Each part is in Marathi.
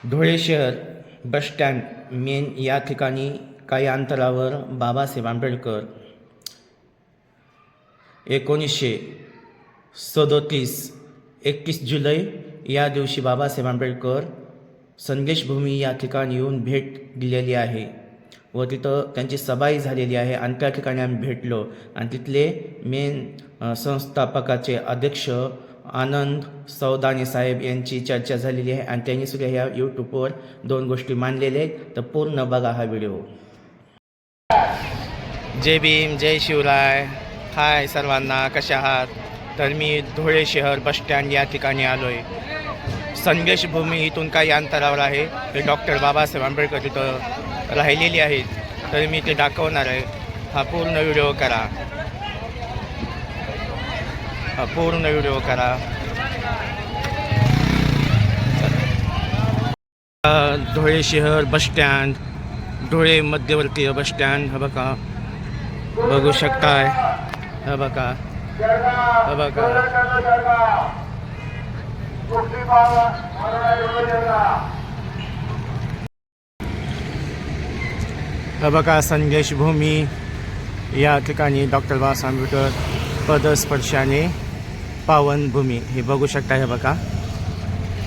धुळे शहर बसस्टँड मेन या ठिकाणी काही अंतरावर बाबासाहेब आंबेडकर 1937 31 जुलै या दिवशी बाबासाहेब आंबेडकर संदेशभूमी या ठिकाणी येऊन भेट दिलेली आहे व तिथं त्यांची सभाही झालेली आहे आणि त्या ठिकाणी आम्ही भेटलो आणि तिथले मेन संस्थापकाचे अध्यक्ष आनंद सौदानी साहेब यांची चर्चा झालेली आहे आणि त्यांनी सुद्धा ह्या यूट्यूबवर 2 गोष्टी मांडलेल्या आहेत. तर पूर्ण बघा हा व्हिडिओ. जय भीम, जय शिवराय. हाय सर्वांना, कशा आहात? तर मी धुळे शहर बसस्टँड या ठिकाणी आलो आहे. संदेशभूमी इथून काही अंतरावर आहे. ते डॉक्टर बाबासाहेब आंबेडकर तिथं राहिलेली आहेत. तर मी ते दाखवणार आहे. हा पूर्ण व्हिडिओ करा. पूर्ण व्हिडिओ करा. धुळे शहर बसस्टँड, धुळे मध्यवर्तीय बसस्टँड. हा बघा, बघू शकताय. हा बघा, हा बघा. हा बघा, संदेशभूमी या ठिकाणी डॉक्टर बाबासाहेब आंबेडकर पदस्पर्शाने पावनभूमी हे बघू शकता. हे बघा,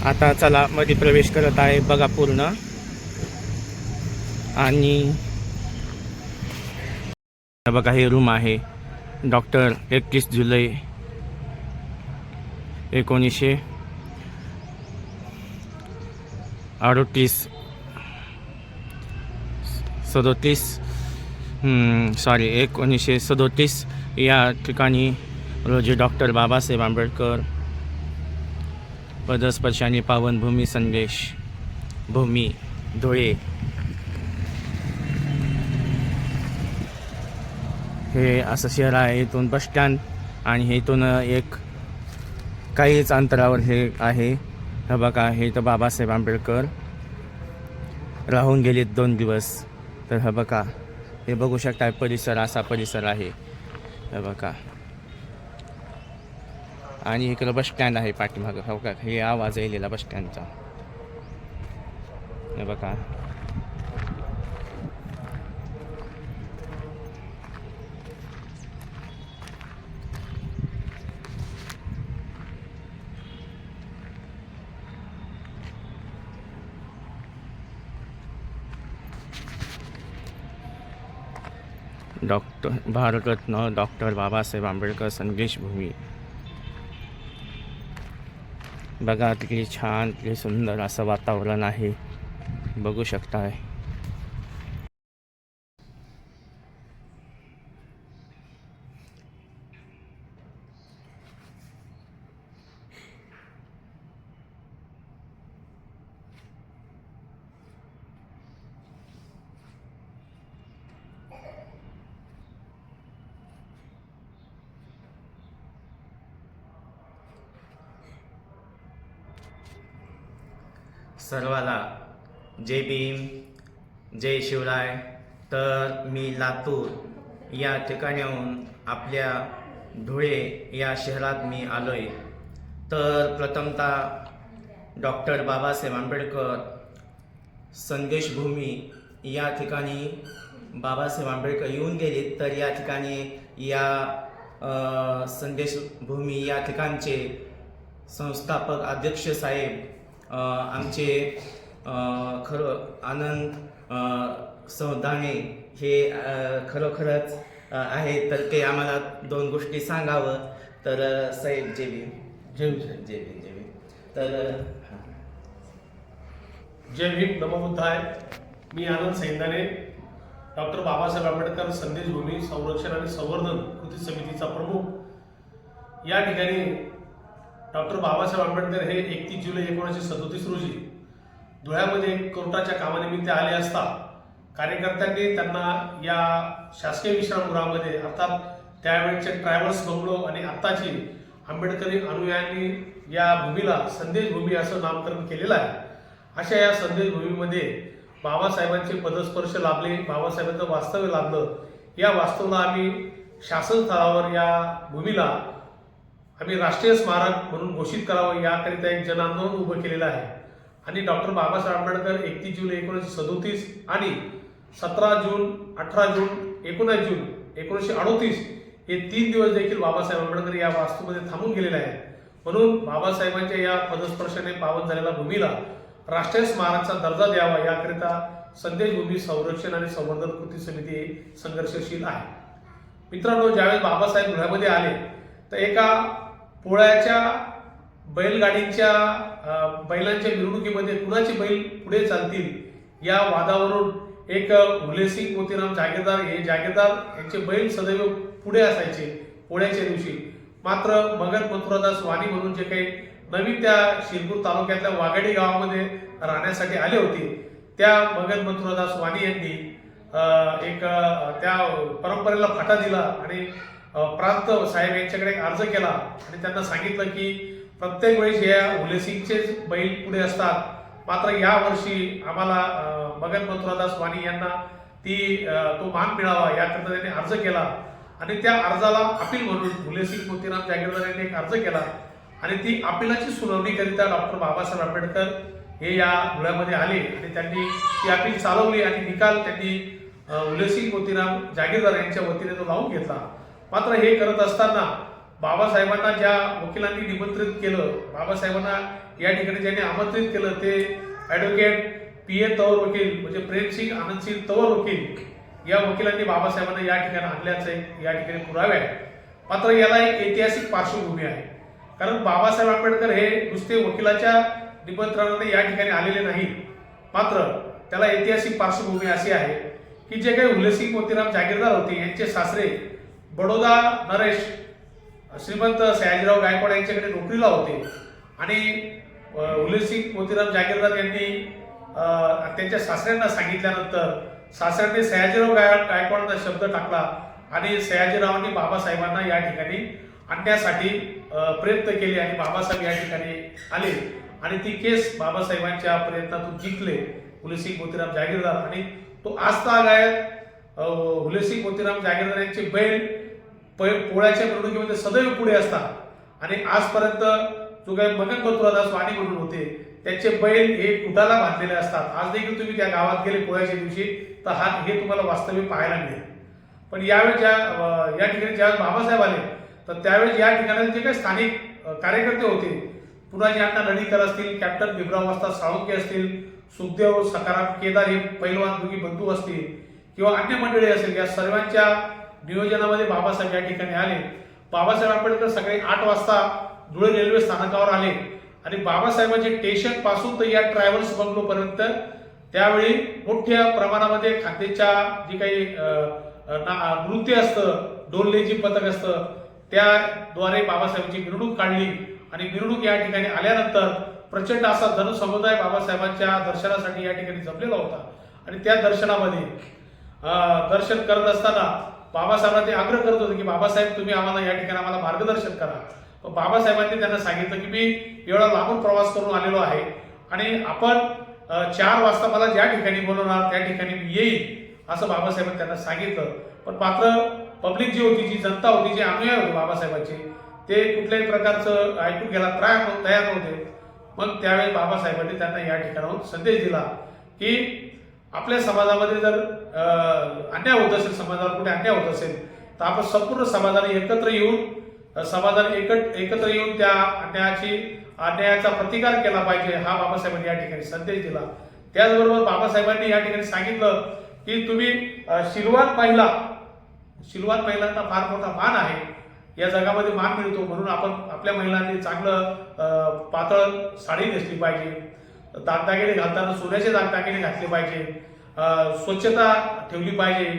आता चला मध्ये प्रवेश करत आहे. बघा पूर्ण. आणि हे बघा, हे रूम आहे. डॉक्टर 31 जुलै 1937 1937 या ठिकाणी रोजी डॉक्टर बाबासाहेब आंबेडकर पदस्पर्शाने पावनभूमी संदेश भूमी धुळे हे असं शहर आहे. इथून बसस्टँड आणि हे इथून एक काहीच अंतरावर हे आहे. हे बघा, हे तर बाबासाहेब आंबेडकर राहून गेलेत 2 दिवस. तर हे बघा, हे बघू शकता. परिसर असा परिसर आहे. हे बघा, आणि इकडं बसस्टँड आहे पाठीमागं. हो का, हे आवाज येलेला बसस्टँडचा. हे बघा, भारतरत्न डॉक्टर बाबासाहेब आंबेडकर संदेशभूमी. बघा, किती छान, किती सुंदर असं वातावरण आहे. बघू शकताय. सर्वाला जय भीम, जय शिवराय. तर मी लातूर या ठिकाणाहून आपल्या धुळे या शहरात मी आलो आहे. तर प्रथमतः डॉक्टर बाबासाहेब आंबेडकर संदेशभूमी या ठिकाणी बाबासाहेब आंबेडकर येऊन गेले. तर या ठिकाणी या संदेशभूमी या ठिकाणचे संस्थापक अध्यक्ष साहेब आमचे खरं आनंद सौदाने हे खरोखरच आहेत. तर ते आम्हाला 2 गोष्टी सांगावं. तर साहेब जय भीम. जय भीम. जय भीम, जय भीम. तर जय भीम, नमो बुद्धाय. मी आनंद सैंदाने, डॉक्टर बाबासाहेब आंबेडकर संदेशभूमी संरक्षण आणि संवर्धन कृती समितीचा प्रमुख. या ठिकाणी डॉक्टर बाबासाहेब आंबेडकर हे 31 जुलै 1937 रोजी धुळ्यामध्ये कोर्टाच्या कामानिमित्त आले असता कार्यकर्त्यांनी त्यांना या शासकीय विश्रामगृहामध्ये, अर्थात त्यावेळेचे ट्रॅव्हल्स बंगलो आणि आत्ताची आंबेडकरी अनुयायांनी या भूमीला संदेशभूमी असं नामकरण केलेलं आहे. अशा या संदेशभूमीमध्ये बाबासाहेबांचे पदस्पर्श लाभले, बाबासाहेबांचं वास्तव्य लाभलं. या वास्तवाला आम्ही शासन स्तरावर या भूमीला आम्ही राष्ट्रीय स्मारक म्हणून घोषित करावं याकरिता एक जनआंदोलन उभं केलेलं आहे. आणि डॉक्टर बाबासाहेब आंबेडकर 31 जुलै 1937 आणि 17 जून 18 जून 19 जून 1938 हे 3 दिवस देखील बाबासाहेब आंबेडकर या वास्तूमध्ये थांबून गेलेले आहेत. म्हणून बाबासाहेबांच्या या पदस्पर्शाने पावन झालेल्या भूमीला राष्ट्रीय स्मारकाचा दर्जा द्यावा याकरिता संदेश भूमी संरक्षण आणि संवर्धन कृती समिती संघर्षशील आहे. मित्रांनो, ज्यावेळेस बाबासाहेब धुळ्यामध्ये आले तर एका पोळ्याच्या बैलगाडीच्या बैलांच्या मिरवणुकीमध्ये कुणाचे बैल पुढे चालतील या वादावरून एक हुलेसिंग मोतीराम जागीरदार हे जागीरदार यांचे बैल सदैव पुढे असायचे पोळ्याच्या दिवशी. मात्र मगन मथुरादास वाणी म्हणून जे काही नवीन त्या शिरपूर तालुक्यातल्या वाघाडी गावामध्ये राहण्यासाठी आले होते त्या मगन मथुरादास वाणी यांनी एक त्या परंपरेला फाटा दिला आणि प्रांत साहेब यांच्याकडे एक अर्ज केला आणि त्यांना सांगितलं की प्रत्येक वेळेस या हुलेसिंगचेच बैल पुढे असतात, मात्र या वर्षी आम्हाला मगन मथुरादास वाणी यांना तो मान मिळावा याकरता त्यांनी अर्ज केला आणि त्या अर्जाला अपील म्हणून हुलेसिंग मोतीराम जागीरदार यांनी एक अर्ज केला आणि ती अपीलाची सुनावणी करिता डॉक्टर बाबासाहेब आंबेडकर हे या धुळ्यामध्ये आले आणि त्यांनी ती अपील चालवली आणि निकाल त्यांनी हुलेसिंग मोतीराम जागीरदार यांच्या वतीने तो लावून घेतला. मात्र हे करत असताना बाबासाहेबांना ज्या वकिलांनी निमंत्रित केलं, बाबासाहेबांना या ठिकाणी ज्यांनी आमंत्रित केलं ते ॲडव्होकेट P.A. तवर वकील म्हणजे प्रेमसिंग आनंदसिंग तवर वकील या वकिलांनी बाबासाहेबांना या ठिकाणी आणल्याचे या ठिकाणी पुरावे आहेत. मात्र याला एक ऐतिहासिक पार्श्वभूमी आहे, कारण बाबासाहेब आंबेडकर हे नुसते वकिलाच्या निमंत्रणाने या ठिकाणी आलेले नाही, मात्र त्याला ऐतिहासिक पार्श्वभूमी अशी आहे की जे काही हुलेसिंग मोतीराम जागीरदार होते यांचे सासरे बडोदा नरेश श्रीमंत सयाजीराव गायकवाड यांच्याकडे नोकरीला होते आणि हुलेसिंग मोतीराम जागीरदार यांनी त्यांच्या सासऱ्यांना सांगितल्यानंतर सासऱ्यांनी सयाजीराव गायकवाडांना शब्द टाकला आणि सयाजीरावांनी बाबासाहेबांना या ठिकाणी आणण्यासाठी प्रयत्न केले आणि बाबासाहेब या ठिकाणी आले आणि ती केस बाबासाहेबांच्या प्रयत्नातून जिंकले हुलेसिंग मोतीराम जागीरदार आणि तो आजतागायत हुलेसिंग मोतीराम जागीरदार यांचे बैल पोळ्याच्या मिरवणुकीमध्ये सदैव पुढे असतात आणि आजपर्यंत जो काही मगन मथुरादास वाणी म्हणून होते त्यांचे बैल हे कुटाला बांधलेले असतात. आज देखील तुम्ही त्या गावात गेले पोळ्याच्या दिवशी तर हे तुम्हाला वास्तविक पाहायला मिळेल. पण यावेळी या ठिकाणी ज्यावेळेस बाबासाहेब आले तर त्यावेळेस या ठिकाणी जे काही स्थानिक कार्यकर्ते होते, पुन्हा अण्णा लढीकर असतील, कॅप्टन भीमराव वस्ताद साळुंके असतील, सुखदेव सखाराम केदार हे पैलवान दोघी बंधू असतील किंवा अन्य मंडळी असेल, या सर्वांच्या नियोजनामध्ये बाबासाहेब या ठिकाणी आले. बाबासाहेब आंबेडकर सकाळी 8 वाजता धुळे रेल्वे स्थानकावर आले आणि बाबासाहेबांच्या स्टेशन पासून तर या ट्रॅव्हल्स बंगलो पर्यंत त्यावेळी मोठ्या प्रमाणामध्ये खाद्याच्या जी काही नृत्य असतं, डोललेजी पथक असतं, त्याद्वारे बाबासाहेबांची मिरवणूक काढली आणि मिरवणूक या ठिकाणी आल्यानंतर प्रचंड असा जनसमुदाय बाबासाहेबांच्या दर्शनासाठी या ठिकाणी जमलेला होता आणि त्या दर्शनामध्ये दर्शन करत असताना बाबासाहेबांना ते आग्रह करत होते की बाबासाहेब तुम्ही आम्हाला या ठिकाणी आम्हाला मार्गदर्शन करा. बाबासाहेबांनी त्यांना सांगितलं की मी एवढा लांबून प्रवास करून आलेलो आहे आणि आपण 4 वाजता मला ज्या ठिकाणी बोलवणार त्या ठिकाणी मी येईल असं बाबासाहेबांनी त्यांना सांगितलं. पण मात्र पब्लिक जी होती, जी जनता होती, जे अनुयायी होते बाबासाहेबांचे, ते कुठल्याही प्रकारचं ऐकून घ्यायला तयार नव्हते. मग त्यावेळेस बाबासाहेबांनी त्यांना या ठिकाणाहून संदेश दिला की आपल्या समाजामध्ये जर अन्याय होत असेल, समाजाला कुठे अन्याय होत असेल तर आपण संपूर्ण समाजाने एकत्र येऊन एकत्र येऊन त्या अन्यायाचा प्रतिकार केला पाहिजे, हा बाबासाहेबांनी या ठिकाणी संदेश दिला. त्याचबरोबर बाबासाहेबांनी या ठिकाणी सांगितलं की तुम्ही शीलवान महिलांना फार मोठा मान आहे, या जगामध्ये मान मिळतो, म्हणून आपण आपल्या महिलांनी चांगलं पातळ साडी नेसली पाहिजे, दागदागिने घालताना सोन्याचे दागदागिने घातले पाहिजे, स्वच्छता ठेवली पाहिजे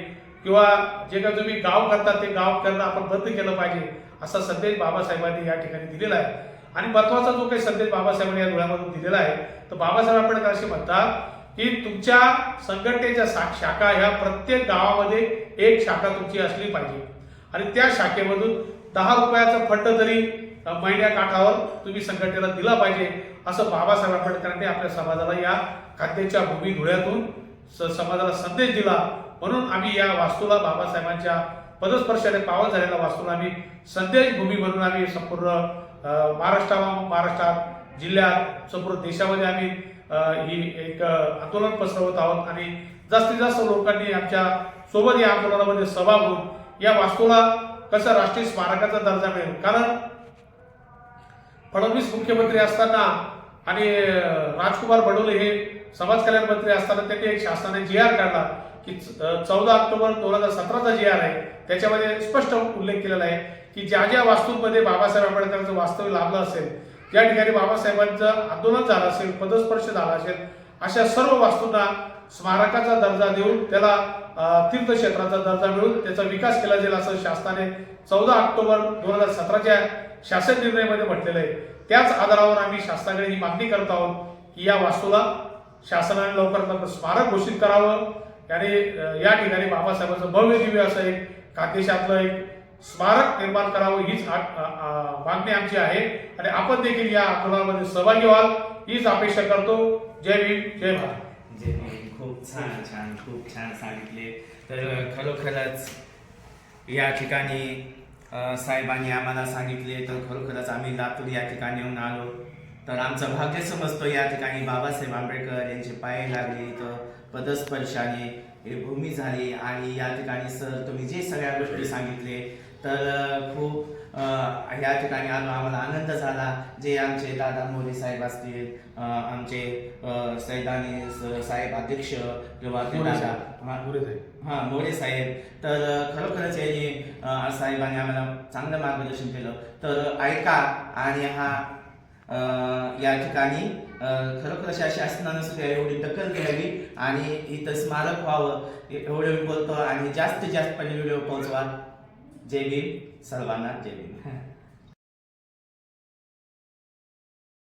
किंवा जे काही तुम्ही गाव करता ते गाव करणं आपण बंद केलं पाहिजे, असा संदेश बाबासाहेबांनी या ठिकाणी दिलेला आहे. आणि महत्वाचा जो काही संदेश बाबासाहेबांनी या धुळ्यामधून दिलेला आहे तर बाबासाहेब आंबेडकर असे म्हणतात की तुमच्या संघटनेच्या शाखा ह्या प्रत्येक गावामध्ये एक शाखा तुमची असली पाहिजे आणि त्या शाखेमधून 10 रुपयाचा फंड तरी महिन्या काठावर तुम्ही संघटनेला दिला पाहिजे, असं बाबासाहेब आंबेडकरांनी आपल्या समाजाला या खाद्याच्या भूमी धुळ्यातून समाजाला संदेश दिला. म्हणून आम्ही या वास्तूला बाबासाहेबांच्या पदस्पर्शाने पावन झालेल्या वास्तूला आम्ही संदेश भूमी म्हणून आम्ही संपूर्ण महाराष्ट्रात जिल्ह्यात संपूर्ण देशामध्ये आम्ही ही एक आंदोलन पसरवत आहोत आणि जास्तीत जास्त लोकांनी आमच्या सोबत या आंदोलनामध्ये सहभाग होऊन या वास्तूला कसं राष्ट्रीय स्मारकाचा दर्जा मिळेल. कारण फडणवीस मुख्यमंत्री असताना आणि राजकुमार बडोले हे समाज कल्याण मंत्री असताना त्यांनी एक शासनाने जी.आर. काढला की 14 ऑक्टोबर 2017चा जी.आर. आहे. त्याच्यामध्ये स्पष्ट उल्लेख केलेला आहे की ज्या ज्या वास्तूंमध्ये बाबासाहेब आंबेडकरांचं वास्तव्य लाभलं असेल, ज्या ठिकाणी बाबासाहेबांचं आंदोलन झालं असेल, पदस्पर्श झाला असेल, अशा सर्व वास्तूंना स्मारकाचा दर्जा देऊन त्याला तीर्थक्षेत्राचा दर्जा मिळून त्याचा विकास केला जाईल असं शासनाने 14 ऑक्टोबर 2017च्या शासन निर्णयामध्ये म्हटलेलं आहे. त्याच आधारावर आम्ही शासनाकडे ही मागणी करत आहोत की या वास्तूला शासनाने लवकरात लवकर स्मारक घोषित करावं आणि या ठिकाणी बाबासाहेबांचं भव्य दिव्य असं एक खानदेशातलं एक स्मारक निर्माण करावं हीच मागणी आमची आहे आणि आपण देखील या आंदोलनामध्ये सहभागी व्हाल हीच अपेक्षा करतो. जय भीम, जय भारत. जय भीम. खूप छान सांगितले. तर खरोखरच या ठिकाणी साहेबांनी आम्हाला सांगितले तर खरोखरच आम्ही लातूर या ठिकाणी येऊन आलो तर आमचं भाग्य समजतो. या ठिकाणी बाबासाहेब आंबेडकर यांचे पाय लागले, तर पदस्पर्शाने हे भूमी झाली आणि या ठिकाणी सर तुम्ही जे सगळ्या गोष्टी सांगितले तर खूप या ठिकाणी आलो, आम्हाला आनंद झाला. जे आमचे दादा मोरे साहेब असतील, आमचे सैदानी साहेब अध्यक्ष किंवा ते दादा मोरे साहेब, तर खरोखरच यांनी साहेबांनी आम्हाला चांगलं मार्गदर्शन केलं. तर ऐका आणि या ठिकाणी खरोखर शासनानं सुद्धा एवढी दखल घ्यावी आणि इथं स्मारक व्हावं एवढं बोलतो आणि जास्तीत जास्त व्हिडिओ पोहोचवा. जय भीम सर्वांना. जय भीम.